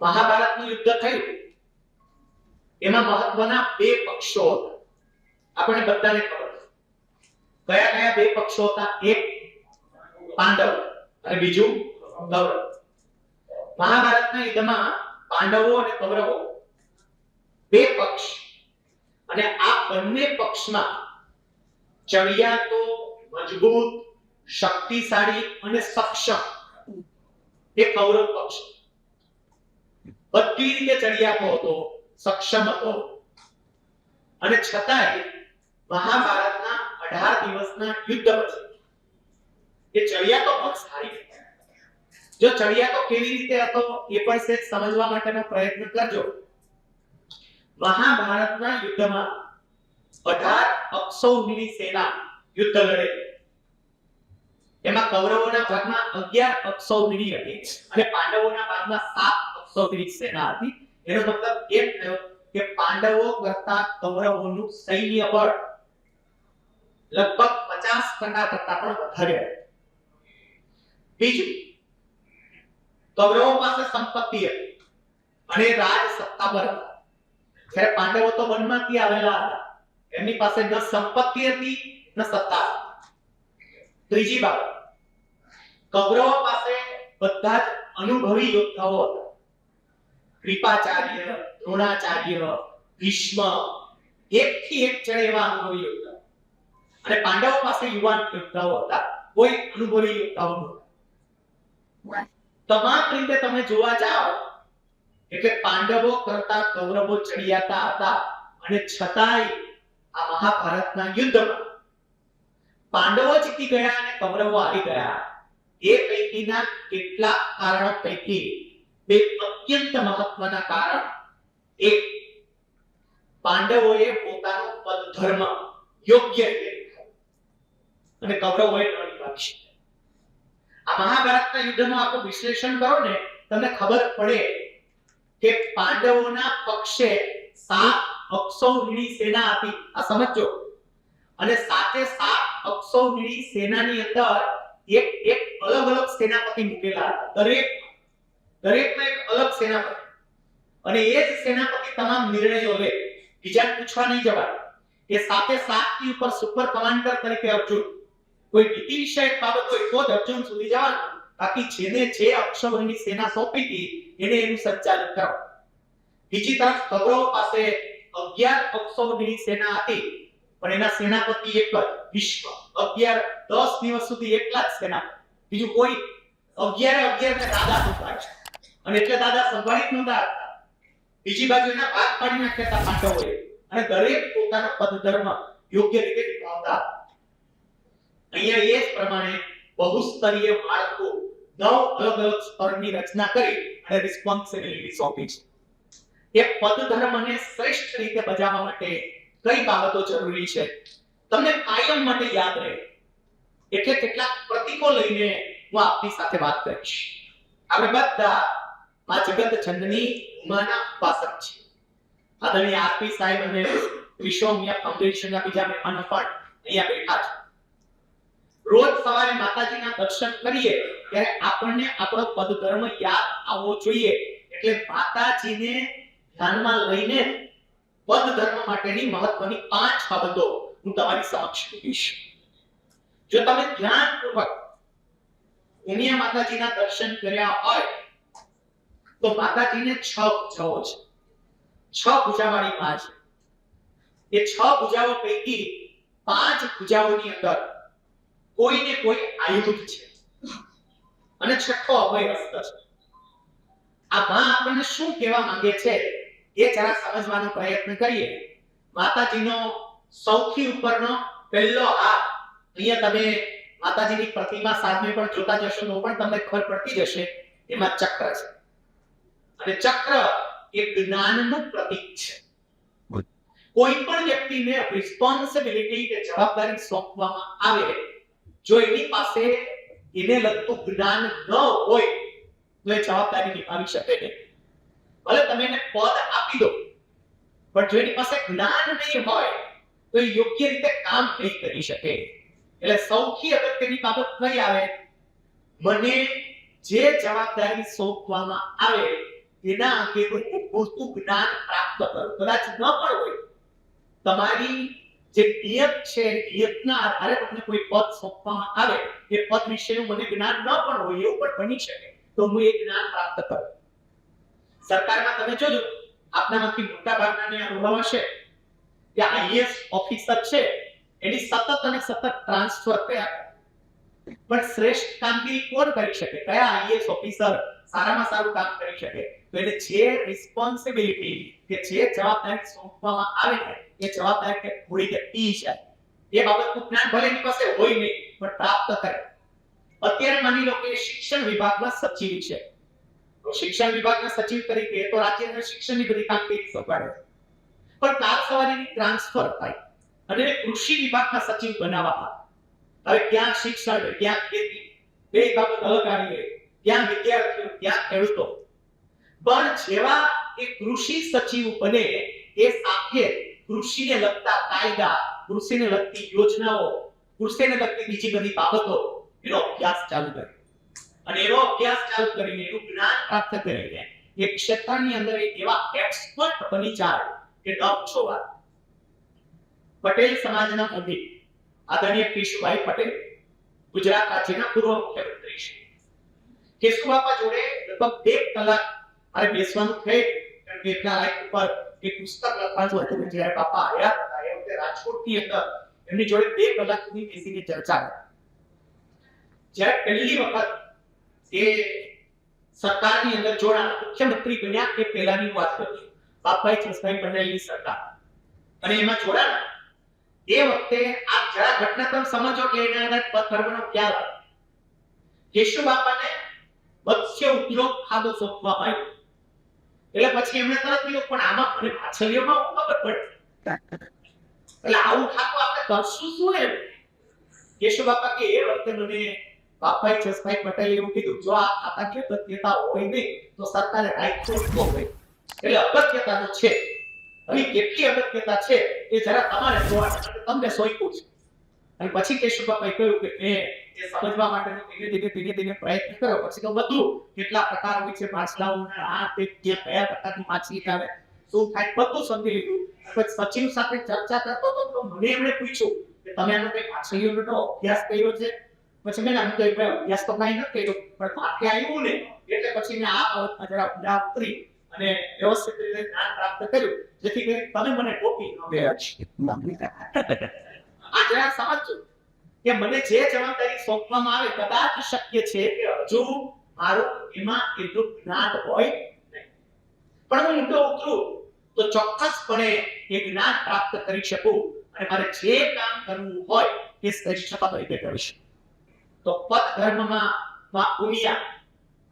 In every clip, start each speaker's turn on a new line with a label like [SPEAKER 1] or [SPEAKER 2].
[SPEAKER 1] મહાભારતનું યુદ્ધ થયું, એમાં મહત્વના બે પક્ષો હતા. આપણે બધાને ખબર છે. કયા કયા બે પક્ષો હતા? એક પાંડવ અને બીજું કૌરવ. મહાભારતના યુદ્ધમાં પાંડવો અને કૌરવો બે પક્ષ, અને આ બંને પક્ષમાં ચડિયાતો મજબૂત, શક્તિશાળી અને સક્ષમ એ કૌરવ પક્ષ. બધી રીતે ચડિયાતો હતો, સક્ષમ હતો, અને છતાંય મહાભારતના 18 દિવસના યુદ્ધ પછી એ ચડિયાતો પક્ષ હારી ગયા. જો ચડિયાતો કેવી રીતે હતો એ પણ સેજ સમજવા માટેનો પ્રયત્ન કરજો. મહાભારતના યુદ્ધમાં 18 અક્ષૌહિણી સેના યુદ્ધ લડે. એમાં કૌરવોના ભાગમાં 11 અક્ષૌહિણી હતી અને પાંડવોના ભાગમાં 7 અક્ષૌહિણી સેના હતી. એનો મતલબ એમ થયો કે પાંડવો કરતા કૌરવોનું સૈન્ય બળ લગભગ 50% કરતા પણ વધારે હતું. બીજું, કૌરવો પાસે સંપત્તિ હતી અને રાજ સત્તા પર હતા. જ્યારે પાંડવો તો વનમાંથી આવેલા હતા, એમની પાસે ન સંપત્તિ હતી ન સત્તા. ત્રીજી બાબત, કૌરવો પાસે બધા જ અનુભવી યોદ્ધાઓ હતા. કૃપાચાર્ય, દ્રોણાચાર્ય, ભીષ્મ, એકથી એક જણ એવા અનુભવી યોદ્ધા. અને પાંડવો પાસે યુવાન યોદ્ધાઓ હતા, કોઈ અનુભવી યોદ્ધાઓ નહોતા. તમામ રીતે તમે જોવા જાઓ એટલે પાંડવો કરતા કૌરવો ચડિયાતા હતા, અને છતાંય આ મહાભારતના યુદ્ધમાં પાંડવો જીતી ગયા અને કૌરવો હારી ગયા. એ પૈકીના કેટલાક કારણો પૈકી બે અત્યંત મહત્વના કારણ. એક, પાંડવોએ પોતાનો પદધર્મ યોગ્ય રીતે નિભાવ્યો અને કૌરવોએ ન નિભાવ્યો. આ મહાભારતના યુદ્ધનું આખું વિશ્લેષણ કરો ને, તમને ખબર પડે કે પાંડવોના પક્ષે 7 અક્ષૌહિણી સેના હતી. આ સમજો. અને સાથે 7 અક્ષૌહિણી સેનાની અંદર એક અલગ અલગ સેનાપતિ મૂકેલા હતા. દરેકમાં એક અલગ સેનાપતિ, અને એ જ સેનાપતિ તમામ નિર્ણયો લે. બીજા પૂછવા નહીં જવાય. એ સાથે 7 ની ઉપર સુપર કમાન્ડર તરીકે અર્જુન. કોઈ નીતિ વિષયક બાબત હોય તો જ અર્જુન સુધી જવાનું, બાકી જેને જે અક્ષૌહિણી સેના સોંપી હતી એને એનું સંચાલન કરો. બીજી તરફ કૌરવો પાસે 11 અક્ષૌહિણી સેના હતી, પણ એના સેનાપતિ એક જ, ભીષ્મ. 10 દિવસ સુધી એકલા જ સેનાપતિ, બીજું કોઈ. 11 ને દાદા સંભાળે, અને એટલે દાદા સંભાળી જ નહોતા. બીજી બાજુ એના ભાગ પાડી નાખ્યા હતા પાંડવોએ, અને દરેક પોતાનો પદધર્મ યોગ્ય રીતે નિભાવતા. અહીંયા એ જ પ્રમાણે બહુસ્તરીય માળખું 9 અલગ અલગ સ્તરની રચના કરી અને રિસ્પોન્સિબિલિટી સોંપી છે. એ પદધર્મને શ્રેષ્ઠ રીતે બજાવવા માટે કઈ બાબતો જરૂરી છે તમને કાયમ માટે યાદ રહે, એટલે કેટલાક પ્રતીકો લઈને હું આપની સાથે વાત કરીશ. આપણે બધા આ જગત જનની ઉમાના ઉપાસક છે. આદરણીય આરપી સાહેબ અને વિશ્વમિયા ફાઉન્ડેશનના બીજા મહેમાનો પણ અહીંયા બેઠા છે. રોજ સવારે માતાજીના દર્શન કરીએ ત્યારે આપણને આપણો પદધર્મ યાદ આવવો જોઈએ. એટલે માતાજીને ધ્યાનમાં લઈને પદધર્મ માટેની મહત્વની 5 બાબતો હું તમારી સમક્ષ મૂકીશ. જો તમે ધ્યાનપૂર્વક ઉમિયા માતાજીના દર્શન કર્યા હોય તો માતાજીને 6 ભુજાઓ છે. 6 ભુજાવાળી માં છે. એ 6 ભુજાઓ પૈકી 5 ભુજાઓની અંદર કોઈને કોઈ આયુધ છે અને 6થો અભય હસ્ત છે. આ માં આપણને શું કહેવા માંગે છે એ જરા સમજવાનો પ્રયત્ન કરીએ. માતાજીનો સૌથી ઉપરનો પહેલો હાથ, અહીંયા તમે માતાજીની પ્રતિમા સામે પણ જોતા જશો તો પણ તમને ખબર પડતી જશે, એમાં ચક્ર છે. અને ચક્ર એ જ્ઞાનનું પ્રતીક છે. કોઈ પણ વ્યક્તિને રિસ્પોન્સિબિલિટી કે જવાબદારી સોંપવામાં આવે, જો એની પાસે એને લગતું જ્ઞાન ન હોય તો એ જવાબદારી નિભાવી શકે નહીં. ભલે તમે એને પદ આપી દો, પણ જો એની પાસે જ્ઞાન નહીં હોય તો એ યોગ્ય રીતે કામ નહીં કરી શકે. એટલે સૌથી અગત્યની બાબત કઈ આવે? મને જે જવાબદારી સોંપવામાં આવે એના અંગે કોઈ પૂરતું જ્ઞાન પ્રાપ્ત કરો. કદાચ ન પણ હોય, તમારી જે નિયત છે, નિયતના આધારે તમને કોઈ પદ સોંપવામાં આવે, એ પદ વિશેનું મને જ્ઞાન ન પણ હોય, એવું પણ બની શકે, તો હું એ જ્ઞાન પ્રાપ્ત કરું. સરકારમાં તમે જોજો, આપનામાંથી મોટા ભાગનાને અનુભવ હશે કે આઈએએસ ઓફિસર છે, એની સતત અને સતત ટ્રાન્સફર થયા, પણ શ્રેષ્ઠ કામગીરી કોણ કરી શકે? કયા આઈએએસ ઓફિસર સારામાં સારું કામ કરી શકે? તો એને જે રિસ્પોન્સિબિલિટી કે જે જવાબદારી સોંપવામાં આવે છે, એ જવાબદારી કે પૂરી કરતી છે, એ બાબતનું જ્ઞાન ભલે એની પાસે હોય નહીં, પણ પ્રાપ્ત કરે. અત્યારે માની લો કે શિક્ષણ વિભાગમાં સચિવ છે, તો શિક્ષણ વિભાગના સચિવ તરીકે તો રાજ્યના શિક્ષણની બધી કામગીરી સંભાળે, પણ કાર સવારીની ટ્રાન્સફર થાય અને કૃષિ વિભાગના સચિવ બનાવવામાં. હવે ક્યાં શિક્ષણ, ક્યાં ખેતી, બે બાબત અલગ આવી ગઈ, ક્યાં વિદ્યાર્થીઓ, ક્યાં ખેડૂતો. પણ જેવા એ કૃષિ સચિવ બને, એ સાથે કૃષિને લગતા કાયદા, કૃષિને લગતી યોજનાઓ, કૃષિને લગતી બીજી બધી બાબતો, એનો અભ્યાસ ચાલુ કરે. અને એનો અભ્યાસ ચાલુ કરીને એનું જ્ઞાન પ્રાપ્ત કરીને એ ક્ષેત્રની અંદર એવા એક્સપર્ટ બની જાય કે ન પૂછો વાત. પટેલ સમાજના મંદિર આદરણીય કેશુભાઈ પટેલ, ગુજરાત રાજ્યના પૂર્વ મુખ્યમંત્રી છે. કેશુબાપા જોડે લગભગ 2 કલાક મારે બેસવાનું થયું, કારણ કે એટલા લાઈક ઉપર એક પુસ્તક લખવાનું હતું. જ્યારે બાપા આવ્યા હતા એ વખતે રાજકોટની અંદર એમની જોડે 2 કલાક સુધી બેસીને ચર્ચા કરી. જ્યારે પહેલી વખત એ સરકારની અંદર જોડાણા, મુખ્યમંત્રી બન્યા એ પહેલાની વાત કરું છું, બાપાએ જસભાઈ પટેલની સરકાર, અને એમાં જોડાણા એ વખતે આ જરા ઘટનાક્રમ સમજો કે એના અંદર ધર્મનો ખ્યાલ આવે. કેશુબાપાને મત્સ્ય ઉદ્યોગ ખાધો સોંપવામાં આવ્યો, એટલે પછી એમણે તરત કીધું, પણ આમાં મને પાછળીઓમાં ખબર પડે, એટલે આવું ખાતું આપણે કરશું શું? એમ કેશુબાપા કે એ વખતે મને બાપાએ જસભાઈ પટેલ એવું કીધું, જો આ ખાતાકીય અગત્યતા હોય નહીં તો સરકારે રાખ્યું ન હોય, એટલે અગત્યતા તો છે. હવે કેટલી અગત્યતા છે એ જરા તમારે જોવાનું, તમને સોંપ્યું છે. અને પછી કેશુબાપાએ કહ્યું કે એ સમજવા માટેનો ધીરે ધીરે પ્રયત્ન કર્યો. પછી તો બધું કેટલા પ્રકાર હોય છે, માછલાઓના, આ તે કયા પ્રકારની માછલી આવે, શું થાય, બધું સમજી લીધું. પછી સચિવ સાથે ચર્ચા કરતો તો મને એમણે પૂછ્યું કે તમે આનો કઈ માછલીઓનો અભ્યાસ કર્યો છે? પછી મેં આમ તો અભ્યાસ તો કાંઈ નથી કર્યો, પણ માથે આવ્યું ને એટલે પછી મેં આ બાબતમાં જરા ઊંડા ઉતરી અને વ્યવસ્થિત રીતે જ્ઞાન પ્રાપ્ત કર્યું, જેથી કરીને તમે મને ટોપી ન બેસો. આ જરા સમજો કે મને જે જવાબદારી સોંપવામાં આવે, કદાચ શક્ય છે કે હજુ મારું એમાં એટલું જ્ઞાન હોય નહીં, પણ હું ઊંડો ઉતરું તો ચોક્કસપણે એ જ્ઞાન પ્રાપ્ત કરી શકું અને મારે જે કામ કરવું હોય એ શ્રેષ્ઠતા તરીકે કરી શકું. તો પદ ધર્મમાં ઉમિયા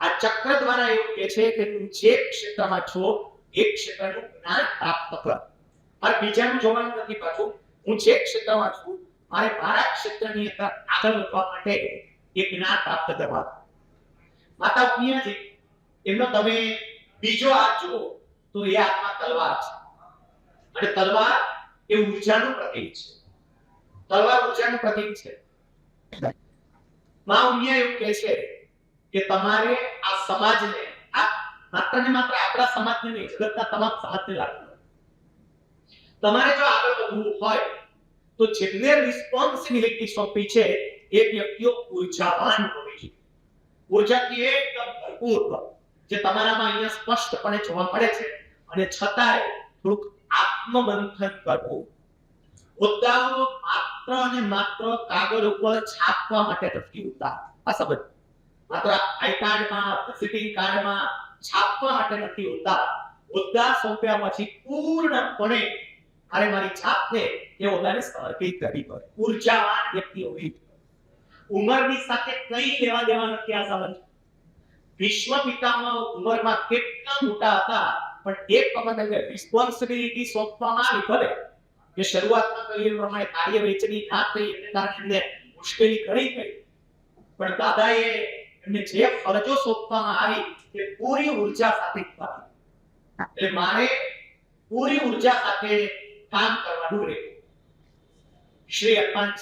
[SPEAKER 1] આ ચક્ર દ્વારા એવું કહે છે કે તું જે ક્ષેત્રમાં છો એ ક્ષેત્રનું જ્ઞાન પ્રાપ્ત કર. મારે બીજાનું જોવાનું નથી, પાછું હું જે ક્ષેત્રમાં છું મારે મારા ક્ષેત્રની અંદર આગળ વધવા માટે એ જ્ઞાન પ્રાપ્ત કરવા. માતા ઉમિયાજી એમનો તમે બીજો હાથ જુઓ તો એ હાથમાં તલવાર છે, અને તલવાર એ ઉર્જાનું પ્રતીક છે. તલવાર ઉર્જાનું પ્રતીક છે. માં ઉમિયા એવું કહે છે કે તમારે આ સમાજને, આ માત્ર ને માત્ર આપણા સમાજને નહીં, જગતના તમામ સમાજને લાગુ. તમારે જો આગળ વધવું હોય તો જેને રિસ્પોન્સિબિલિટી સોંપી છે એ વ્યક્તિઓ ઉર્જાવાન હોવી જોઈએ. ઉર્જાથી એકદમ ભરપૂર, જે તમારામાં અહીંયા સ્પષ્ટપણે જોવા મળે છે. અને છતાંય થોડુંક આત્મમંથન કરવું. મુદ્દાઓ માત્ર અને માત્ર કાગળ ઉપર છાપવા માટે નથી હોતા. આ સમજ માત્ર આઈ કાર્ડમાં, વિઝિટિંગ કાર્ડમાં છાપવા માટે નથી હોતા. મુદ્દા સોંપ્યા પછી પૂર્ણપણે અરે મારી જાતને એ ઓલાને સમર્પિત કરવી પડે. ઉર્જાવાન વ્યક્તિ હોવી. ઉંમરની સાથે કઈ લેવા દેવા નથી. આ સમજ વિશ્વ પિતામહ ઉંમરમાં કેટલા મોટા હતા, પણ એક વખત રિસ્પોન્સિબિલિટી સોંપવામાં આવી પડે કે શરૂઆતમાં કહ્યું પ્રમાણે કાર્ય વહેંચણી ના થઈ એટલે કારણે મુશ્કેલી ઘણી થઈ, પણ દાદાએ એમને જે ફરજો સોંપવામાં આવી તે પૂરી ઉર્જા સાથે કરી. એટલે મારે પૂરી ઉર્જા સાથે કામ કરવાનું રહે. શ્રી અપાંચ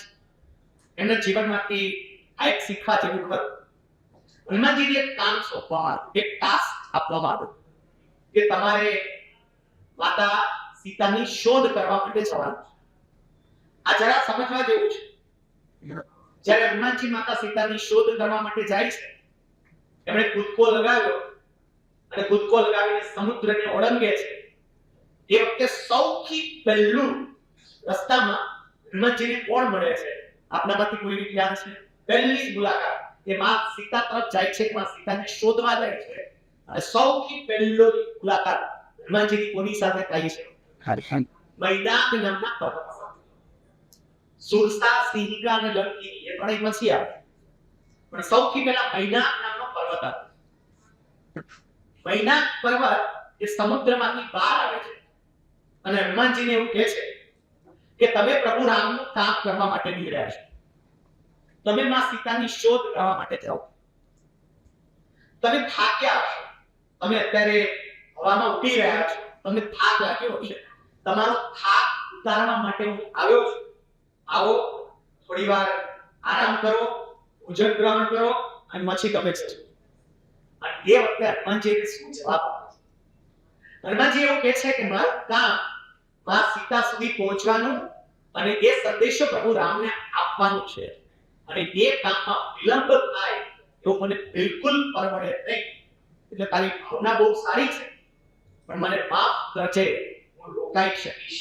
[SPEAKER 1] એમના જીવનમાંથી આ એક શીખવા જેવું ખરું. એમાંથી એક કામ સોંપવામાં આવ્યું, એક ટાસ્ક આપવામાં આવ્યો. કે તમારે માતા સીતાની શોધ કરવા માટે જવાનું છે. આ જરા સમજવા જેવું છે. જ્યારે હનુમાનજી માતા સીતાની શોધ કરવા માટે જાય છે, એમણે કૂદકો લગાવ્યો અને કૂદકો લગાવીને સમુદ્રને ઓળંગે છે. એ વખતે સૌથી પહેલું રસ્તામાં હનુમાનજીને કોણ મળે છે? આપણામાંથી કોઈ યાદ છે? પહેલી મુલાકાત એ માં સીતા તરફ જાય છે, માં સીતાને શોધવા જાય છે, અને સૌથી પહેલો મુલાકાત હનુમાનજીની કોની સાથે થાય છે? મૈનાક નામના પર્વત સાથે. સુરસા, સિંહિકા અને લંકી એ ત્રણેય પછી આવે, પણ સૌથી પહેલા મૈનાક નામનો પર્વત આવે. મૈનાક પર્વત એ સમુદ્રમાંથી બહાર આવે છે અને હનુમાનજીને એવું કહે છે કે તમે પ્રભુ રામનું કામ કરવા માટે નીકળ્યા છો, તમે માં સીતાની શોધ કરવા માટે જાઓ, તમે થાક્યા છો, તમે અત્યારે હવામાં ઉડી રહ્યા છો, તમને થાક લાગ્યો છે, તમારો થાક ઉતારવા માટે હું આવ્યો છું. આવો, થોડી વાર આરામ કરો, ભોજન ગ્રહણ કરો અને પછી તમે જજો. અને એ વખતે હનુમાનજીને શું જવાબ આપે? હનુમાનજી એવું કહે છે કે મારું કામ માં સીતા સુધી પહોંચવાનું અને એ સંદેશો પ્રભુ રામને આપવાનું છે, અને એ કામમાં વિલંબ થાય તો મને બિલકુલ પરવડે નહીં. એટલે તારી ભાવના બહુ સારી છે, પણ મને માફ કરજે, હું રોકાઈ શકીશ.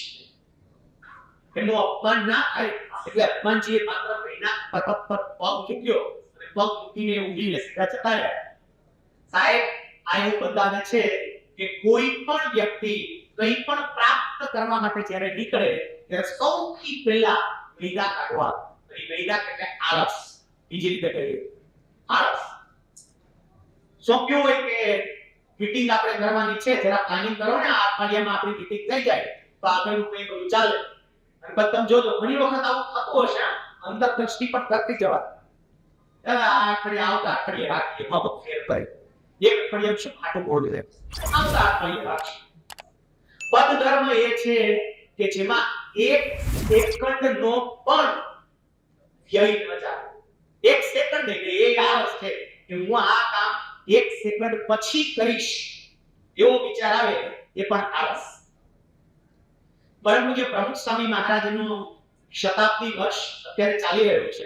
[SPEAKER 1] એનું અપમાન ના થાય એટલે હનુમાનજીએ માત્ર મૈનાક પર્વત પર પગ મૂક્યો અને પગ મૂકીને ઊંઘી સીધા જતા રહ્યા. સાહેબ, આ એવું બતાવે છે કે કોઈ પણ વ્યક્તિ કંઈ પણ પ્રાપ્ત કરવા માટે જ્યારે નીકળે ત્યારે સૌથી પહેલા મૈનાક કાઢવા. મૈનાક એટલે આળસ. બીજી રીતે કહીએ આળસ. સોંપ્યું હોય કે મીટિંગ આપણે કરવાની છે, જરા પ્લાનિંગ કરો ને, આ અઠવાડિયામાં આપણી મીટિંગ થઈ જાય તો આગળનું કંઈ બધું ચાલે. અને તમે જોજો ઘણી વખત આવું થતું હશે, અંદર દ્રષ્ટિ પણ કરતી જવા, આ અઠવાડિયે આવતા અઠવાડિયે રાખીએ, બાબત ફેર કરી એક અઠવાડિયે શું ખાટું બોલી દે, આવતા અઠવાડિયે રાખીએ. પદ ધર્મ એ છે કે જેમાં એક સેકન્ડનો પણ વ્યય ન જાય. એક સેકન્ડ એટલે એ આળસ છે કે હું આ કામ એક સેકન્ડ પછી કરીશ, એવો વિચાર આવે એ પણ આળસ. પરંતુ જે પ્રમુખ સ્વામી મહારાજનું શતાબ્દી વર્ષ અત્યારે ચાલી રહ્યું છે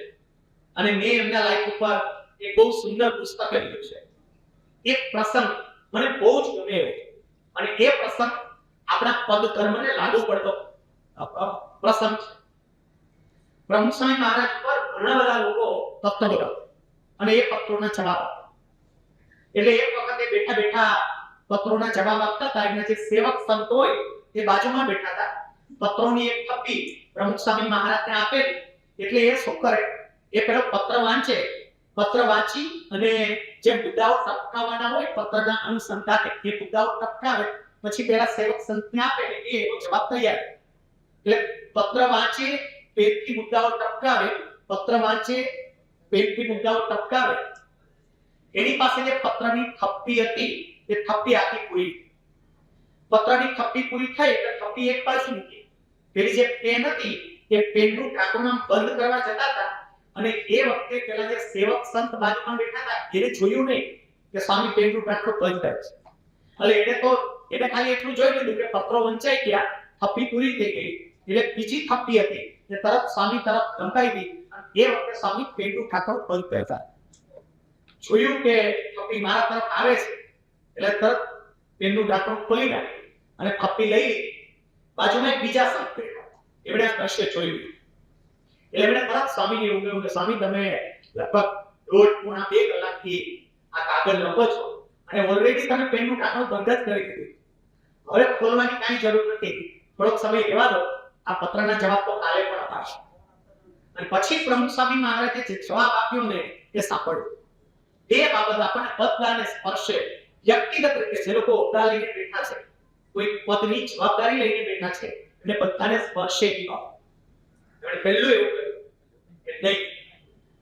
[SPEAKER 1] અને મેં એમના લાઈફ ઉપર એક બહુ સુંદર પુસ્તક લખ્યું છે. એક પ્રસંગ મને બહુ જ ગમે અને એ પ્રસંગ આપણા પદ કર્મને લાગુ પડતો પ્રસંગ છે. પ્રમુખ સ્વામી મહારાજ પર ઘણા બધા લોકો પત્ર લખ્યા અને એ પત્રોના જવાબ આપતા. એટલે એક વખતે બેઠા બેઠા પત્રોના જવાબ આપતા હતા. એમના જે સેવક સંત હોય એ બાજુમાં બેઠા હતા. પત્રોની એક થપ્પી પ્રમુખ સ્વામી મહારાજને આપેલી. એટલે એ શું કરે, એ પેલો પત્ર વાંચે, પત્ર વાંચી અને જે મુદ્દાઓ ટપકાવવાના હોય પત્રના અનુસંધાને એ મુદ્દાઓ ટપકાવે, પછી પેલા સેવક સંતને આપે, એ જવાબ તૈયાર. એટલે પત્ર વાંચે, પેનથી મુદ્દાઓ ટપકાવે, પત્ર વાંચે, પેનથી મુદ્દાઓ ટપકાવે. એની પાસે જે પત્રની થપ્પી હતી એ થપ્પી આખી પૂરી. પત્રની થપ્પી પૂરી થઈ એટલે થપ્પી એક બાજુ મૂકી. પેલી જે પેન હતી એ પેનનું ઢાંકણું બંધ કરવા જતા હતા અને એ વખતે પેલા જે સેવક સંત બાજુમાં બેઠા હતા એને જોયું નહીં કે સ્વામી પેનનું ઢાંકણું બંધ થાય છે. એટલે એને ખાલી એટલું જોઈ લીધું કે પત્રો વંચાઈ ગયા, થપ્પી પૂરી થઈ ગઈ. એટલે બીજી થપ્પી હતી એ તરત સ્વામી તરફ લંબાઈ ગઈ અને એ વખતે સ્વામી પેનનું ઢાંકણું બંધ કરતા જોયું કે થપ્પી મારા તરફ આવે છે એટલે તરત પેનનું ઢાંકણું ખોલી નાખ્યું અને થપ્પી લઈ લીધી. બાજુમાં એક બીજા સંત બેઠા, એમણે આ દ્રશ્ય જોયું એટલે એમણે તરત સ્વામીને એવું કહ્યું કે સ્વામી તમે લગભગ 1.5-2 કલાકથી આ કાગળ લખો છો અને ઓલરેડી તમે પેનનું ઢાંકણું બંધ જ કરી દીધું, હવે ખોલવાની કાંઈ જરૂર નથી, થોડોક સમય રહેવા દો, આ પત્રના જવાબ તો કાલે પણ અપાશે. અને પછી પ્રમુખ સ્વામી મહારાજે જે જવાબ આપ્યો ને એ સાંભળ્યો. એ બાબત આપણને પદને સ્પર્શે. વ્યક્તિગત રીતે જે લોકો હોદ્દા લઈને બેઠા છે, કોઈ પદની જવાબદારી લઈને બેઠા છે, એટલે બધાને સ્પર્શે નહીં. પહેલું એવું કે નહીં,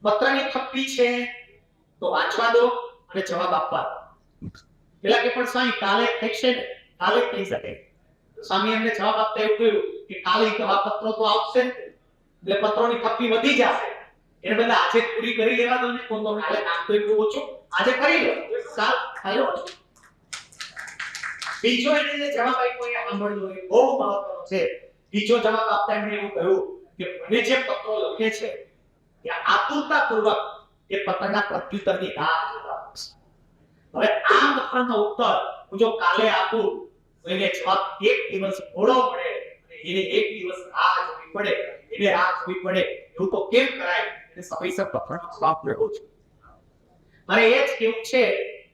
[SPEAKER 1] પત્રની થપ્પી છે તો વાંચવા દો અને જવાબ આપવા દો. પેલા કે પણ સ્વામી કાલે થશે ને, કાલે થઈ શકે. સ્વામી એમને જવાબ આપતા એવું કહ્યું કે કાલે જવાબ પત્રો તો આવશે ને, એટલે પત્રોની થપ્પી વધી જશે. એને બધા આજે પૂરી કરી લેવા દો ને, કોણ તો કાલે કામ તો એટલું ઓછું આજે કરી લો, સાલ થયો. બીજો એને જે જવાબ આપ્યો એ સાંભળજો, એ બહુ મહત્વનો છે. બીજો જવાબ આપતા એમણે એવું કહ્યું કે મને જે પત્રો લખે છે એ આતુરતાપૂર્વક એ પત્રના પ્રત્યુત્તરની રાહ જોતા હોય છે. હવે આ પત્રનો ઉત્તર હું જો કાલે આપું તો એને જવાબ એક દિવસ મોડો પડે, એને એક દિવસ રાહ જોવી પડે, એને રાહ જોવી પડે. એવું તો કેમ કરાય? એને સમયસર પત્રનો જવાબ લેવો છે. મારે એ જ કેવું છે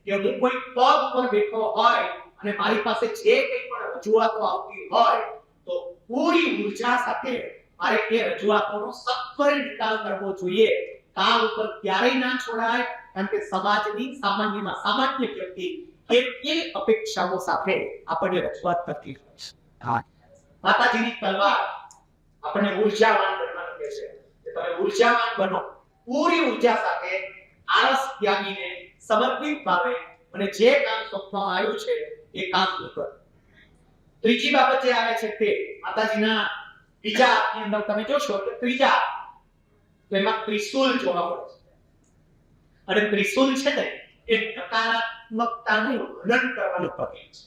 [SPEAKER 1] કે હું કોઈ પદ પર બેઠો હોય અને મારી પાસે જે કંઈ પણ રજૂઆતો આવતી હોય તો પૂરી ઉર્જા સાથે મારે એ રજૂઆતોનો સત્વરે નિકાલ કરવો જોઈએ. કામ ઉપર ક્યારેય ના છોડાય, કારણ કે સમાજની સામાન્યમાં સામાન્ય વ્યક્તિ એ અપેક્ષાઓ સાથે આપણને રજૂઆત કરતી હોય છે. માતાજીની તલવાર આપણને ઉર્જાવાન બનાવવાનું કહે છે કે તમે ઉર્જાવાન બનો, પૂરી ઉર્જા સાથે, આળસ ત્યાગીને, સમર્પિત ભાવે અને જે કામ સોંપવામાં આવ્યું છે એ કામ કરો. ત્રીજી બાબત જે આવે છે તે માતાજીના બીજાની અંદર તમે જોશો કે ત્રીજા એમાં ત્રિશુલ જોવા મળે છે. અને ત્રિશુલ છે ને એ નકારાત્મકતાનું હનન કરવાનું પ્રતીક છે.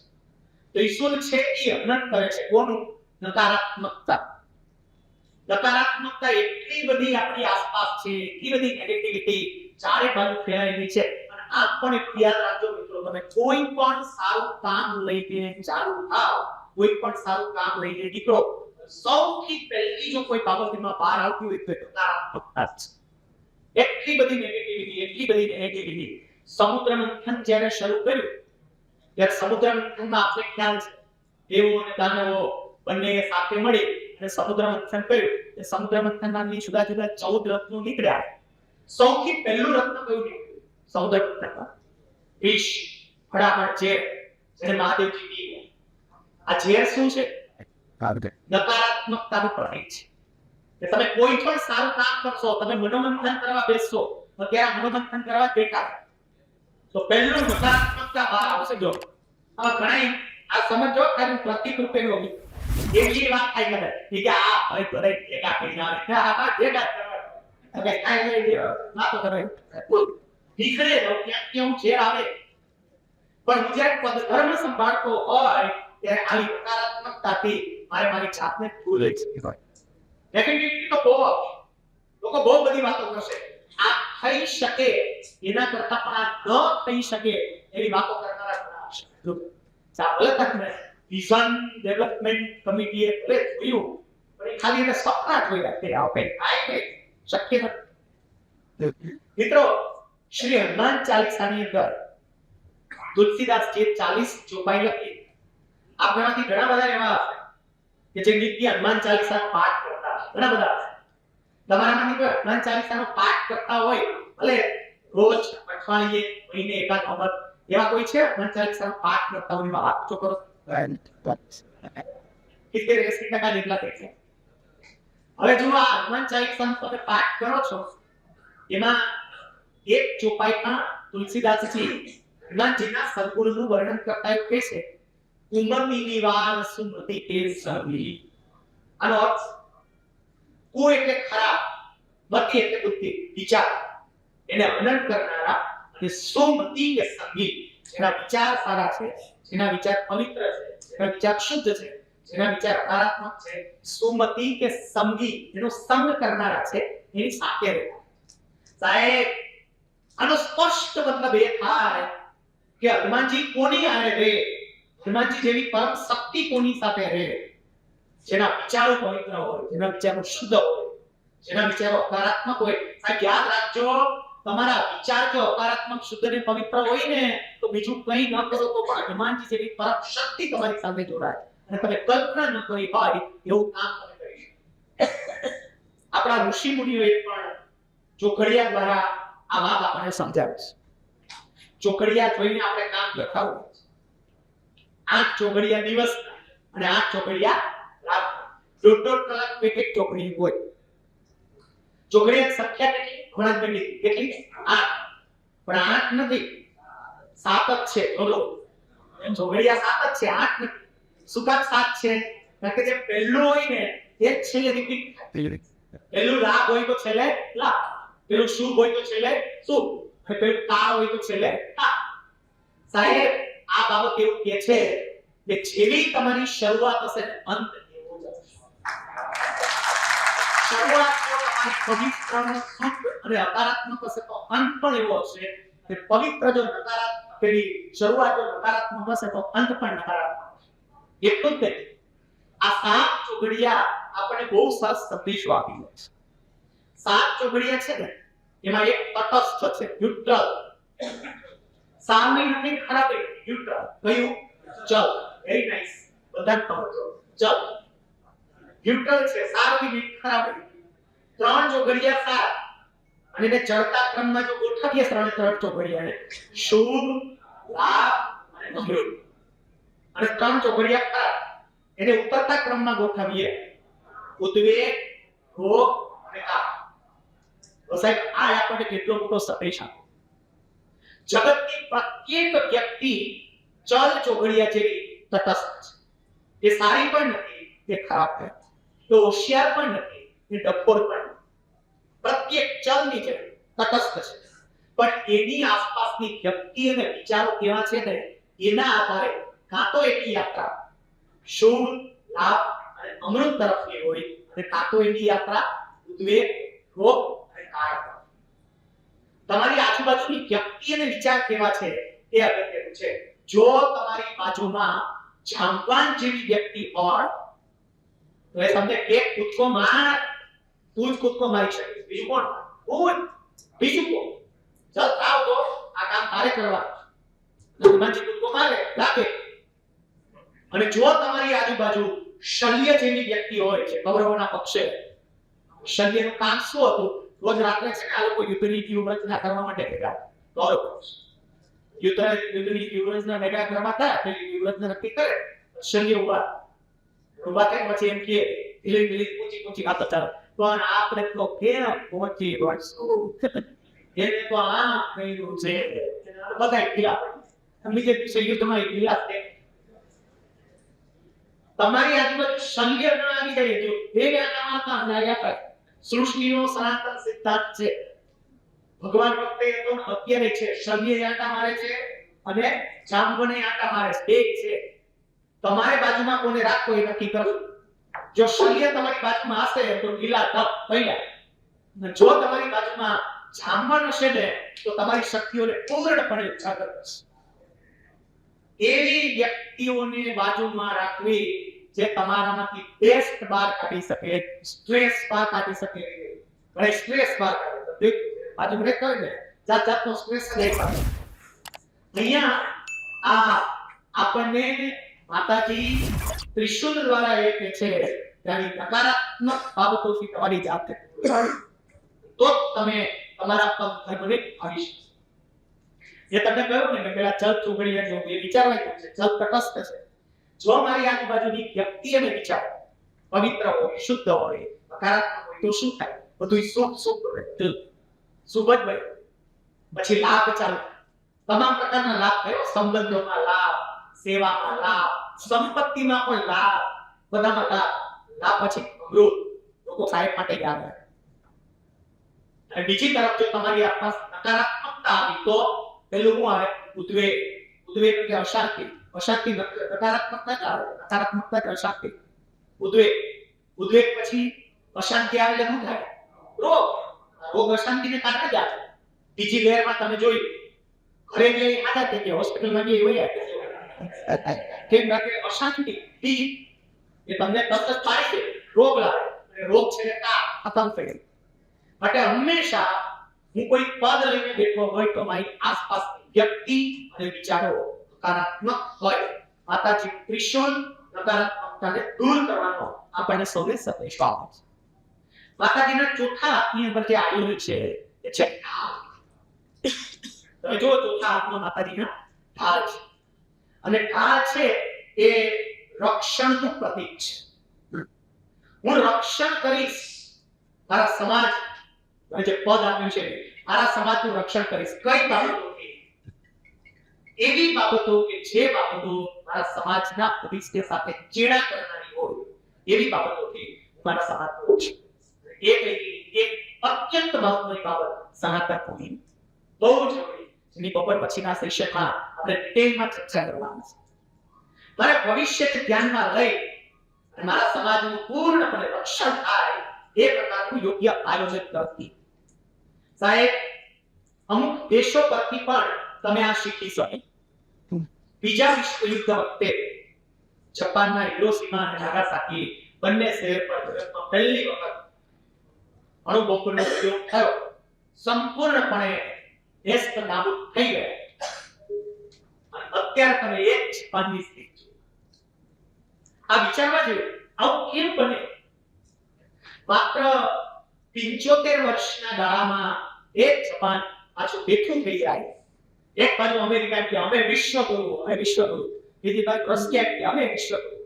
[SPEAKER 1] ત્રિશુલ છે એ હનન કરે છે કોનું? નકારાત્મકતા. નકારાત્મકતા એટલી બધી આપણી આસપાસ છે, એટલી બધી નેગેટિવિટી ચારે બાજુ ફેલાયેલી છે. અને આ પણ એક યાદ રાખજો મિત્રો, તમે કોઈ પણ સારું કામ લઈને ચાલુ થાઓ, કોઈ પણ સારું કામ લઈને નીકળો, સૌથી પહેલી જો કોઈ બાબત એમાં બહાર આવતી હોય તો નકારાત્મકતા છે. એટલી બધી નેગેટિવિટી. સમુદ્ર મંથન જ્યારે શરૂ કર્યું ત્યારે સમુદ્ર મંથનમાં આપણે ખ્યાલ છે દેવો અને દાનવો બંને સાથે મળી અને સમુદ્ર મંથન કર્યું. એ સમુદ્ર મંથન નામની જુદા જુદા 14 રત્નો નીકળ્યા. સૌથી પહેલું રત્ન કયું નીકળ્યું સમુદ્ર મંથનમાં? વિષ, ફળાફળ, ઝેર, જેને મહાદેવજી પી. આ ઝેર શું છે? નકારાત્મકતાનું પ્રતીક છે. કે તમે કોઈ પણ સારું કામ કરશો, તમે મનોમંથન કરવા બેસશો તો ત્યારે મનોમંથન કરવા બેઠા તો પહેલું નકારાત્મકતા બહાર આવશે. જો આમાં ઘણા આ સમજો ખાલી પ્રતીક રૂપે નો એવી વાત થાય કરે કે આ ભાઈ કરે ભેગા કરી આવે આ ભેગા કરવા હવે કાઈ નહીં વાતો કરે નીકળે તો ક્યાં કેવું છે આવે. પણ જ્યારે પદ ધર્મ સંભાળતો હોય ત્યારે આવી નકારાત્મકતાથી મારી જાતને ભૂલે છે. નેગેટિવિટી તો બહુ લોકો બહુ બધી વાતો કરશે. આ થઈ શકે એના કરતા પણ આ ન થઈ શકે એવી વાતો કરનારા ઘણા હશે. ચાલે તકને વિઝન ડેવલપમેન્ટ કમિટીએ પ્લે થયું પણ ખાલી એને સપના જોયા તે આપે આય શક્ય નથી. મિત્રો શ્રી હનુમાન ચાલીસાની અંદર તુલસીદાસજીએ 40 ચોપાઈ લખી. આપણામાંથી ઘણા બધા એવા કે જે નિત્ય હનુમાન ચાલીસાનો પાઠ કરતા ઘણા બધા. તમારામાંથી કોઈ હનુમાન ચાલીસાનો પાઠ કરતા હોય, ભલે રોજ અઠવાડિયે મહિને એકાદ વખત એવા કોઈ છે હનુમાન ચાલીસાનો પાઠ કરતા હોય? એમાં હાથ ચોકરો 70-80% જેટલા છે. હવે જો આ હનુમાન ચાલીસાનો તમે પાઠ કરો છો એમાં એક ચોપાઈમાં તુલસીદાસજી હનુમાનજીના સદગુણનું વર્ણન કરતા એવું કહે છે, ઉમરની નિવાર સુમતિ તે સવી. આનો અર્થ કુ એટલે ખરાબ, મતિ એટલે બુદ્ધિ, વિચાર, એને હનન કરનારા, અને સુમતિ કે સંગી, જેના વિચાર સારા છે, જેના વિચાર પવિત્ર છે, જેના વિચાર શુદ્ધ છે, જેના વિચાર હકારાત્મક છે. સુમતિ કે સંગી, જેનો સંગ કરનારા છે, એની સાથે રહેતા. સાહેબ આનો સ્પષ્ટ મતલબ એ થાય કે હનુમાનજી કોની આરે રહે, હનુમાનજી જેવી પરમ શક્તિ કોની સાથે રહે? જેના વિચારો પવિત્ર હોય, જેના વિચારો શુદ્ધ હોય, જેના વિચારો હકારાત્મક હોય. સાહેબ યાદ રાખજો, તમારા વિચાર જો હકારાત્મક, શુદ્ધ અને પવિત્ર હોય ને તો બીજું કંઈ ન કરો તો પણ હનુમાનજી જેવી પરમ શક્તિ તમારી સાથે જોડાય અને તમે કલ્પના ન કરી હોય એવું કામ તમે કરી શકો. આપણા ઋષિ મુનિઓએ પણ ચોઘડિયા દ્વારા આ વાત આપણને સમજાવે છે. ચોઘડિયા જોઈને આપણે કામ લખાવું. 8 ચોઘડિયા દિવસ અને 8 ચોઘડિયા રાત. 1.5 કલાક એક એક ચોઘડી હોય. ચોઘડિયા સંખ્યા કેટલી? 8. પણ 8 નથી, 7 જ છે. બોલો, ચોઘડિયા 7 જ છે, 8 નથી. શું કામ 7 છે? કારણ કે જે પહેલું હોય ને એ છેલ્લે રિપીટ થાય. પહેલું લાભ હોય તો છેલ્લે લાભ, પેલું શુભ હોય તો છેલ્લે શુભ, પેલું કા હોય તો છેલ્લે કા. સાહેબ આ બાબત એવું કહે છે કે જેવી તમારી શરૂઆત હશે અંત એવો જ હશે. શરૂઆત જો તમારી પવિત્ર અને શુદ્ધ અને હકારાત્મક હશે તો અંત પણ એવો હશે કે પવિત્ર જો નકારાત્મક પેલી શરૂઆત જો નકારાત્મક હશે તો અંત પણ નકારાત્મક હશે. એટલું જ નહીં, આ 7 ચોઘડિયા આપણે બહુ સરસ સંદેશો આપી છે. 7 ચોઘડિયા છે ને એમાં એક તટસ્થ છે, ન્યુટ્રલ. સામી નથી, ખરાબ નથી, ન્યુટ્રલ. કયું? ચલ. Very nice. બધાને ખબર છે ચલ ન્યુટ્રલ છે, સારું નથી, ખરાબ નથી. 3 ચોઘડિયા 7 અને એને ચડતા ક્રમમાં જો ગોઠવીએ 3 ચોઘડિયાને શુભ, લાભ અને અમૃત, અને 3 ચોઘડિયા ખરાબ એને ઉતરતા ક્રમમાં ગોઠવીએ ઉદ્વેગ, ભોગ અને કામ. તો સાહેબ આ આપણને કેટલો મોટો સંદેશ આપે. જગતની પ્રત્યેક વ્યક્તિ ચલ ચોઘડિયા જેવી તટસ્થ છે. એ સારી પણ નથી, એ ખરાબ નથી, એ હોશિયાર પણ નથી, એ ડફોર પણ નથી. પ્રત્યેક ચલની છે તટસ્થ છે. પણ એની આસપાસની વ્યક્તિ અને વિચારો કેવા છે ને એના આધારે કાં તો એની યાત્રા શુભ, લાભ અને અમૃત તરફની હોય અને કાં તો એની યાત્રા ઉદ્વેગ, ભોગ અને કાળ. તમારી આજુબાજુની વ્યક્તિ અને વિચાર કેવા છે એ અગત્યનું છે. જો તમારી બાજુમાં જામવાન જેવી વ્યક્તિ હોય તો એ તમને એક કૂદકો માર, તું જ કૂદકો મારી શકે. બીજું કોણ? કોઈ બીજું કોણ? ચાલ આવ તો આ કામ તારે કરવા. હનુમાનજી કૂદકો મારે લાગે. અને જો તમારી આજુબાજુ શલ્ય જેવી વ્યક્તિ હોય છે, કૌરવોના પક્ષે શલ્યનું કામ શું હતું? રોજ રાત્રે છે આ લોકો યુદ્ધની વ્યૂહરચના કરવા માટે ભેગા કૌરવ યુદ્ધની વ્યૂહરચના ભેગા કરવા હતા. વ્યૂહરચના નક્કી કરે, શલ્ય ઉભા થાય પછી એમ કે ઊંચી વાતો ચાલે પણ આપણે તો કેમ પહોંચી વળશું, એને તો આ કર્યું છે બધા ગીલા. બીજે દિવસે યુદ્ધમાં ગીલા છે. તમારી આજુબાજુ શલ્ય ન આવી જાય જો એ આનામાં આવ્યા કરે. સૃષ્ટિનો સનાતન સિદ્ધાંત છે. ભગવાન વખતે તો અત્યારે છે શલ્ય આટા મારે છે અને જાંબુને આટા મારે છે. એક છે. તમારે બાજુમાં કોને રાખવો એ નક્કી કરો. જો શલ્ય તમારી બાજુમાં હશે તો લીલા તપ પડ્યા, જો તમારી બાજુમાં જાંબન હશે ને તો તમારી શક્તિઓને પૂર્ણપણે ઉજાગર કરશે. એવી વ્યક્તિઓને બાજુમાં રાખવી જે તમારામાંથી બેસ્ટ બહાર કાઢી શકે, સ્ટ્રેસ બહાર કાઢી શકે. અને સ્ટ્રેસ બહાર કાઢી શકે બાજુ બ્રેક કરે ને જાત જાતનો સ્ટ્રેસ દેખાય. અહીંયા આ આપણને માતાજી ત્રિશુલ દ્વારા એ કહે છે કે નકારાત્મક બાબતોથી તમારી જાતે તો તમે તમારા પગ ધર્મને ભાગી શકો. એ તમને કહ્યું ને કે પેલા ચલ ચોઘડિયા જો એ વિચારવા છે, ચલ તટસ્થ છે. જો મારી આજુબાજુની વ્યક્તિ અને વિચાર પવિત્ર હોય, શુદ્ધ હોય, હકારાત્મક હોય તો શું થાય? બધું શુભ હોય, શુભ જ હોય. પછી લાભ ચાલુ, તમામ પ્રકારના લાભ થયો. સંબંધોમાં લાભ, સેવામાં લાભ, સંપત્તિમાં પણ લાભ, બધામાં લાભ. લાભ પછી અમૃત, લોકો સાહેબ માટે યાદ રાખે. અને બીજી તરફ જો તમારી આસપાસ નકારાત્મકતા આવી તો પેલું શું આવે? ઉદ્વેગ. ઉદ્વેગ એટલે અશાંતિ. અશાંતિ નકારાત્મકતા આવે, નકારાત્મકતા એટલે અશાંતિ. ઉદ્વેગ. ઉદ્વેગ પછી અશાંતિ આવે એટલે શું થાય? રોગ. રોગ અશાંતિને કારણે જ આવે. બીજી લહેરમાં તમે જોયું ઘરે જઈ આઘાત થઈ ગયા, હોસ્પિટલમાં જઈ વયા કેમ કે અશાંતિ એ તમને તરત જ પાડી દે, રોગ લાવે. રોગ છે ખતમ થઈ ગયો. માટે હંમેશા હું કોઈ પદ લઈને બેઠો હોય તો મારી આસપાસની વ્યક્તિ અને વિચારો હકારાત્મક હોય. માતાજી ત્રિશુલ નકારાત્મકતાને દૂર કરવાનો આપણને સૌને સંદેશો આપે છે. માતાજીના ચોથા હાથની અંદર જે આવેલું છે એ છે તમે જો ચોથા હાથમાં માતાજીના ઢાલ છે. અને ઢાલ છે એ રક્ષણનું પ્રતીક છે. હું રક્ષણ કરીશ મારા સમાજ, જે પદ આપ્યું છે મારા સમાજનું રક્ષણ કરીશ. કઈ બાબતોથી? એવી બાબતો કે જે બાબતો મારા સમાજના ભવિષ્ય સાથે ચેડા કરનારી હોય એવી બાબતોથી મારા સમાજનું રક્ષણ. એક અત્યંત મહત્વની બાબત સનાતન ભૂમિ બહુ જરૂરી, જેની બપોર પછીના સેશનમાં આપણે ડિટેલમાં ચર્ચા કરવાની છે. મારે ભવિષ્યને ધ્યાનમાં લઈ અને મારા સમાજનું પૂર્ણપણે રક્ષણ થાય એ પ્રકારનું યોગ્ય આયોજન કરતી. સાહેબ, અમુક દેશો પરથી પણ તમે આ શીખી શકો. બીજા વિશ્વયુદ્ધ વખતે જાપાનના હિરોશીમા અને નાગાસાકી બંને શહેર પર જગતમાં પહેલી વખત અણુબોમ્બનો ઉપયોગ થયો. સંપૂર્ણપણે દેશ નાબૂદ થઈ ગયો. અત્યારે તમે એક જાપાનની સ્થિતિ આ વિચારવા જેવું. આવું કેમ બને? માત્ર 75 વર્ષના ગાળામાં એક જાપાન પાછું બેઠું થઈ જાય. એક બાજુ અમેરિકા કે અમે વિશ્વગુરુ, બીજી બાજુ રશિયા કે અમે વિશ્વગુરુ.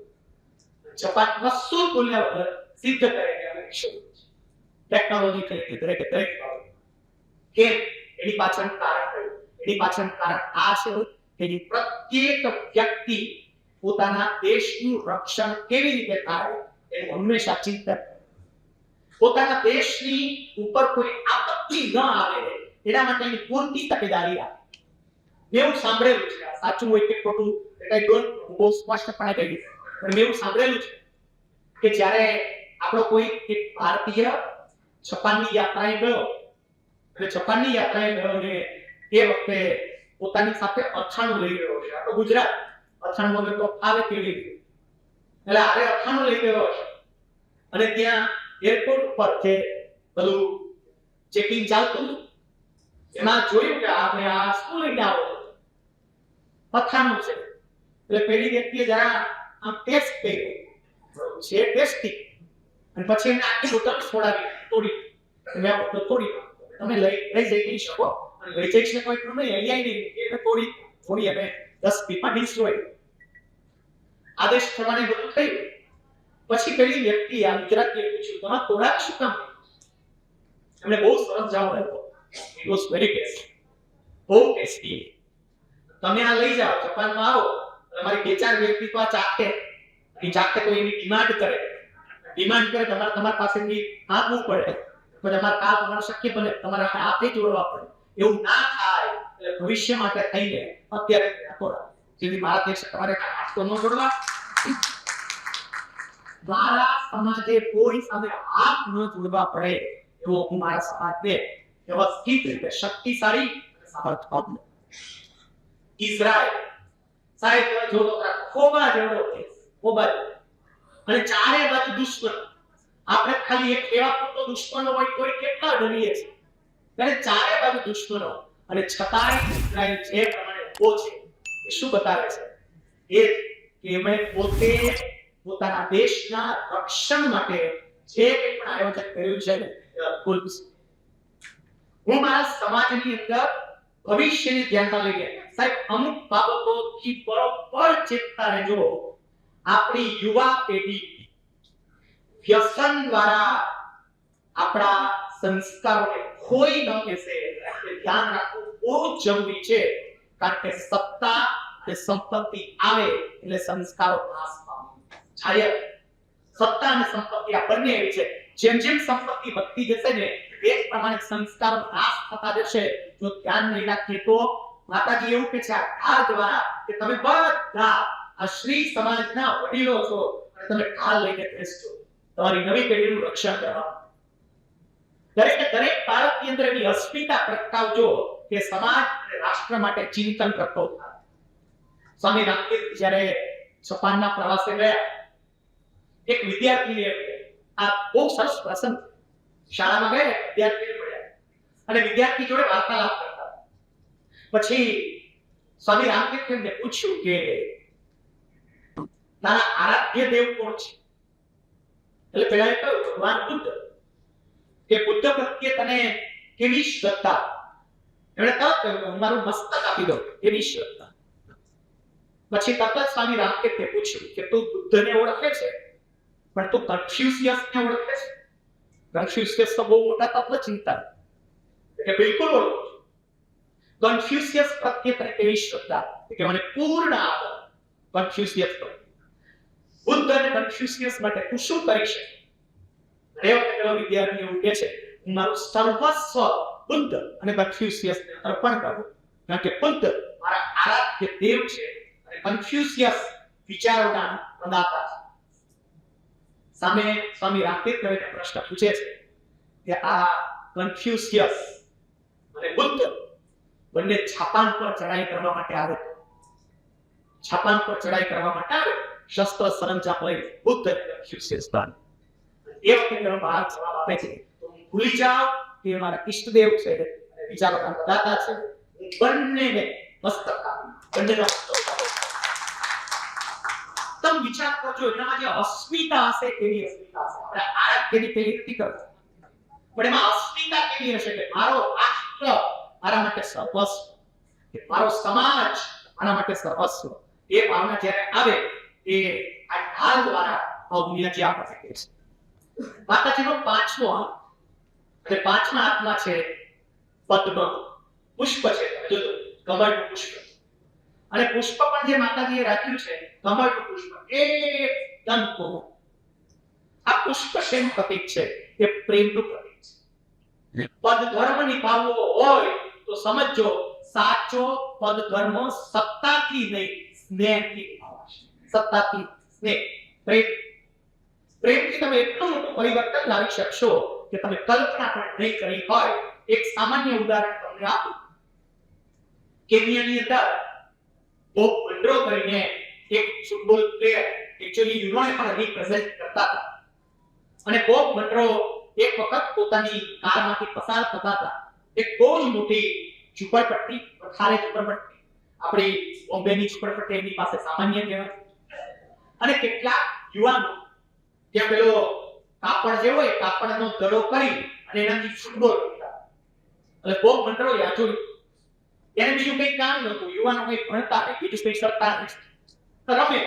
[SPEAKER 1] જાપાન કશું બોલ્યા વગર સિદ્ધ કરે કે અમે વિશ્વગુરુ. ટેકનોલોજી તરીકે દરેક કે એની પાછળ કારણ આ છે કે પ્રત્યેક વ્યક્તિ પોતાના દેશનું રક્ષણ કેવી રીતે થાય એ હંમેશા ચિંતન. પોતાના દેશની ઉપર કોઈ આપત્તિ ન આવે એના માટેની પૂરતી તકેદારી આપે. મેં એવું સાંભળેલું છે, સાચું હોય કે ખોટું એ ડોન્ટ બહુ સ્પષ્ટપણે કહી દીધું, પણ મેં એવું સાંભળેલું છે કે જ્યારે આપણો કોઈ એક ભારતીય જાપાનની યાત્રાએ ગયો અને જાપાનની યાત્રાએ ગયો ને એ વખતે પોતાની સાથે અથાણું લઈ ગયો છે. આ તો ગુજરાત અથાણું વગર તો આવે કેવી રીતે? એટલે આપણે અથાણું લઈ ગયો છે અને ત્યાં એરપોર્ટ પર જે બધું ચેકિંગ ચાલતું એમાં જોયું કે આપણે આ શું લઈને આવો અથાણું છે. એટલે પેલી વ્યક્તિએ જરા આમ ટેસ્ટ કર્યો છે, ટેસ્ટી, અને પછી એને આખી બોટલ છોડાવી તોડી. મેં તોડી તમે લઈ જઈ શકો અને લઈ જઈ શકો એટલું નહીં, અહીંયા થોડી હવે 10-20 ડીશ હોય. આદેશ પ્રમાણે બધું થયું. પછી પેલી વ્યક્તિ આ ગુજરાતીએ પૂછ્યું, તમે થોડાક શું કામ? એમણે બહુ સરસ જવાબ આપ્યો. It was very tasty. બહુ ટેસ્ટી. તમે આ લઈ જાઓ, જાપાનમાં આવો, તમારી 2-4 વ્યક્તિ તો આ ચાખે તો એની ડિમાન્ડ કરે તમારા પાસેથી આપવું પડે. પછી અમારે કામ તમારે શક્ય બને તમારે આપે જોડવા પડે. એવું ના થાય એટલે ભવિષ્ય માટે થઈને અત્યારે જેવી મારા દેશ તમારે હાથ ન જોડવા, મારા સમાજે કોઈ સાથે હાથ ન જોડવા પડે એવો હું મારા સમાજને વ્યવસ્થિત રીતે શક્તિશાળી સમર્થ કરું. ઇઝરાયલ સાહેબ જો ખોબા જેવડો દેશ, ખોબા અને ચારે બાજુ દુશ્મન. આપણે ખાલી એક એવા પૂરતો દુશ્મનો હોય તો કેટલા ડરીએ છીએ, ત્યારે ચારે બાજુ દુશ્મનો અને છતાંય ઇઝરાયલ જે પ્રમાણે ઉભો છે એ શું બતાવે છે? એ કે એમણે પોતે પોતાના દેશના રક્ષણ માટે જે કંઈ પણ આયોજન કર્યું છે ને એ અદ્ભુત છે. હું મારા સમાજની અંદર ભવિષ્યને ધ્યાનમાં લઈને સાહેબ અમુક બાબતોથી બરોબર ચેતતા રહેજો. આપણી યુવા પેઢી વ્યસન દ્વારા આપણા સંસ્કારોને ખોઈ ન બેસે એ ધ્યાન રાખવું બહુ જરૂરી છે. કારણ કે સત્તા અને સંપત્તિ આવે એટલે સંસ્કારો નાશ પામે. સત્તા અને સંપત્તિ આ બંને એવી છે, જેમ જેમ સંપત્તિ વધતી જશે ને એ પ્રમાણે સંસ્કારો નાશ થતા જશે. જો ધ્યાન નહીં રાખીએ તો માતાજી એવું કે છે આ ઢાલ દ્વારા કે તમે બધા આ શ્રી સમાજના વડીલો છો અને તમે ઢાલ લઈને બેસજો તમારી નવી પેઢીનું રક્ષણ કરવા. દરેક બાળકની અંદર એવી અસ્મિતા પ્રગટાવજો કે સમાજ અને રાષ્ટ્ર માટે ચિંતન કરતો થાય. સ્વામી રામતીર્થ જ્યારે જાપાનના પ્રવાસે ગયા, એક વિદ્યાર્થીને આ બહુ સરસ પ્રસંગ, શાળામાં ગયા વિદ્યાર્થીને મળ્યા અને વિદ્યાર્થી જોડે વાર્તાલાપ કરતા. પછી સ્વામી રામતીર્થ એમને પૂછ્યું કે તારા આરાધ્ય દેવ કોણ છે? એટલે પેલા એ કહ્યું ભગવાન બુદ્ધ. કે બુદ્ધ પ્રત્યે તને કેવી શ્રદ્ધા? એમણે તરત કહ્યું મારું મસ્તક આપી દો, એવી શ્રદ્ધા. પછી તરત જ સ્વામી રામતીર્થે પૂછ્યું કે તું બુદ્ધને ઓળખે છે પણ તું કન્ફ્યુશિયસને ઓળખે છે? કન્ફ્યુશિયસ તો બહુ મોટા તત્વચિંતક કે બિલકુલ ઓળખું છું. કન્ફ્યુશિયસ પ્રત્યે તને કેવી શ્રદ્ધા? કે મને પૂર્ણ આદર કન્ફ્યુશિયસ પ્રત્યે. બુદ્ધ અને કન્ફ્યુશિયસ માટે તું શું કરી શકે? એ વખતે પેલો વિદ્યાર્થી એવું કહે છે હું મારું સર્વસ્વ બુદ્ધ અને કન્ફ્યુશિયસને અર્પણ કરું, કારણ કે બુદ્ધ મારા આરાધ્ય દેવ છે અને કન્ફ્યુશિયસ વિચારોના પ્રદાતા છે. સામે સ્વામી રામદેવ કવિને પ્રશ્ન પૂછે છે કે આ કન્ફ્યુશિયસ અને બુદ્ધ બંને જાપાન પર ચડાઈ કરવા માટે આવે, જાપાન પર ચડાઈ કરવા માટે આવે, શસ્ત્ર સરંજામ લઈ બુદ્ધ કન્ફ્યુશિયસ બન. એ વખતે તેનો મહારાજ જવાબ આપે છે, ભૂલી જાઓ કે મારા ઈષ્ટદેવ છે, વિચારોના પ્રદાતા છે, બંનેને મસ્તક આપી, બંનેનો મસ્તક આપી. તમે વિચાર કરજો, એનામાં જે અસ્મિતા હશે કેવી અસ્મિતા હશે. આપણે આરાધ્યની પેલી નથી કરતા, પણ એમાં અસ્મિતા કેવી હશે કે મારો રાષ્ટ્ર મારા માટે સર્વસ્વ, કે મારો સમાજ મારા માટે સર્વસ્વ. એ ભાવના જ્યારે આવે એ આ ઢાલ દ્વારા અવનિયજી આપી શકે છે. માતાજીનો પાંચમો હાથ, અને પાંચમા હાથમાં છે પદ્મ પુષ્પ છે, કમળનું પુષ્પ. અને પુષ્પ પણ જે માતાજીએ રાખ્યું છે કમળનું પુષ્પ એકદમ કોમળ. આ પુષ્પ શેનું પ્રતીક છે? એ પ્રેમનું પ્રતીક છે. પદ ધર્મ નિભાવવો હોય તો સમજો, સાચો પદ ધર્મ સત્તાથી નહીં, સ્નેહથી નિભાવાશે. સત્તાથી સ્નેહ, પ્રેમ. પ્રેમથી તમે એટલું મોટું પરિવર્તન લાવી શકશો કે તમે કલ્પના પણ નહીં કરી હોય. એક સામાન્ય ઉદાહરણ તમને આપું. કેન્યાની અંદર બોબ મંડ્રો કરીને એક ફૂટબોલ પ્લેયર એક્ચ્યુઅલી યુરોને પણ રિપ્રેઝન્ટ કરતા હતા. અને બોબ મંડ્રો એક વખત પોતાની કારમાંથી પસાર થતા હતા. એક બહુ મોટી ઝૂંપડપટ્ટી, પથારે ઝૂંપડપટ્ટી, આપણી બોમ્બેની ઝૂંપડપટ્ટી એમની પાસે સામાન્ય કહેવાય. અને કેટલાક યુવાનો ત્યાં પેલો કાપડ જે હોય કાપડનો દડો કરી અને એનાથી ફૂટબોલ રમતા. એટલે બોબ મંડ્રો આ જોયું. એને બીજું કંઈ કામ નહોતું, યુવાનો કંઈ ભણતા નહીં, બીજું કંઈ કરતા નહીં, રમે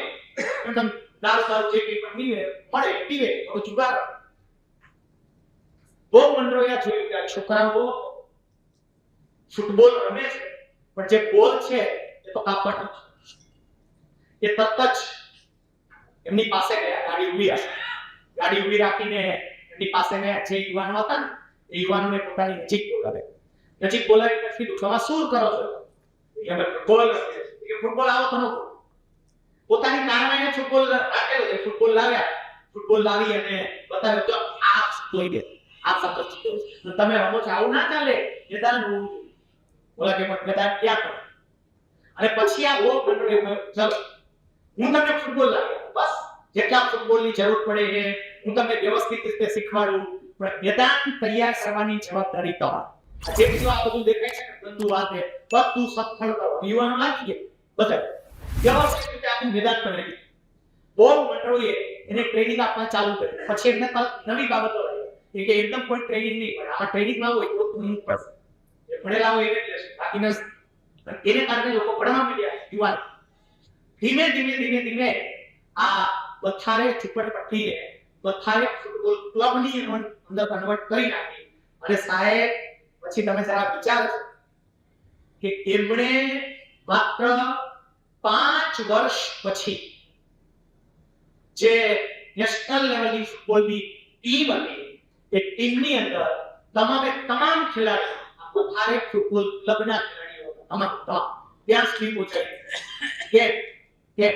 [SPEAKER 1] એકદમ દારૂ જે કંઈ પણ મળે પીવે તો જુગાર. બોબ મંડ્રોએ જોયું કે આ છોકરાઓ ફૂટબોલ રમે છે, પણ જે બોલ છે એ તો કાપડ. એ તરત જ એમની પાસે ગયા, ગાડી ઊભી રાખી. ગાડી ઊભી રાખીને એમની પાસે જે યુવાનો હતા ને એ યુવાનોને પોતાની નજીક બોલાવે. નજીક બોલાવીને કીધું, તમે શું કરો છો? અમે ફૂટબોલ રમીએ છીએ. ફૂટબોલ આવો તો પોતાની કારણે ફૂટબોલ રાખેલો છે. ફૂટબોલ લાવ્યા, ફૂટબોલ લાવી અને બતાવ્યો તો આ લઈ દે, આ શબ્દ તમે રમો છો, આવું ના ચાલે. એ તારું બોલા કે બધા ક્યાં કરો. અને પછી આ બહુ ચલો હું તમને ફૂટબોલ લાવ્યો, બસ જેટલા ફૂટબોલની જરૂર પડે એ હું તમને વ્યવસ્થિત રીતે શીખવાડું, પણ મેદાન તૈયાર કરવાની જવાબદારી તમારી. જે બીજું આ બધું દેખાય છે બધું વાત છે, બધું સફળ કરો. યુવાનો નાખીએ બધા વ્યવસ્થિત રીતે આપણું મેદાન પર રહી. બહુ મંડળોએ એને ટ્રેનિંગ આપવા ચાલુ કરી. પછી એમને નવી બાબતો રહી કે એકદમ કોઈ ટ્રેનિંગ નહીં, આ ટ્રેનિંગ ના હોય તો ભણેલા હોય બાકીના એને કારણે લોકો ભણવા માંડ્યા. યુવાન ધીમે ધીમે ધીમે ધીમે આ પથારે ઝૂંપડપટ્ટીને પથારે ફૂટબોલ ક્લબની અંદર કન્વર્ટ કરી નાખી. અને સાહેબ પછી તમે જરા વિચારો કે એમણે માત્ર 5 વર્ષ પછી જે નેશનલ લેવલની ફૂટબોલની ટીમ હતી એ ટીમની અંદર તમામ ખેલાડીઓ પથારે ફૂટબોલ ક્લબના ખેલાડીઓ ત્યાં સુધી પહોંચાય કે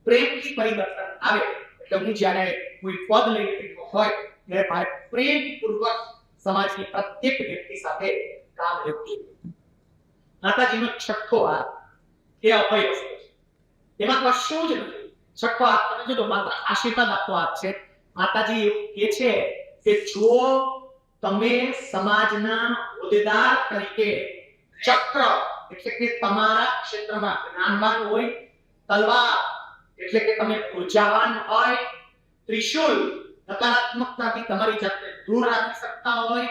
[SPEAKER 1] પ્રેમથી પરિવર્તન આવે. એટલે હું જ્યારે કોઈ પદ લઈ રહ્યો હોય ત્યારે મારે પ્રેમપૂર્વક સમાજની પ્રત્યેક વ્યક્તિ સાથે કામ કરવું. માતાજીનો છઠ્ઠો હાથ એ અભય છે. એમાં કશું જ નથી. છઠ્ઠો હાથ તમે જો માત્ર આશીર્વાદ આપતો હાથ છે. માતાજી એવું કહે છે કે જો તમે સમાજના હોદ્દેદાર તરીકે ચક્ર એટલે કે તમારા ક્ષેત્રમાં જ્ઞાનવાન હોય, તલવાર એટલે કે તમે ઉર્જાવાન હોય, ત્રિશૂલ નકારાત્મકતાથી તમારી જાતને દૂર રાખી શકતા હોય,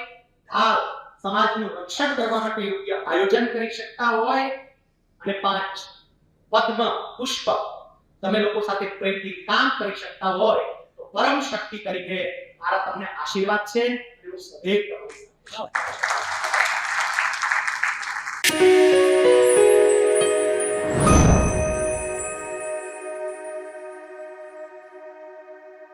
[SPEAKER 1] ઢાલ સમાજનું રક્ષણ કરવા માટે યોગ્ય આયોજન કરી શકતા હોય, અને 5 પદ્મ પુષ્પ તમે લોકો સાથે પ્રેમથી કામ કરી શકતા હોય તો પરમ શક્તિ તરીકે મારા તમને આશીર્વાદ છે. એવું સદૈવ કરું છું.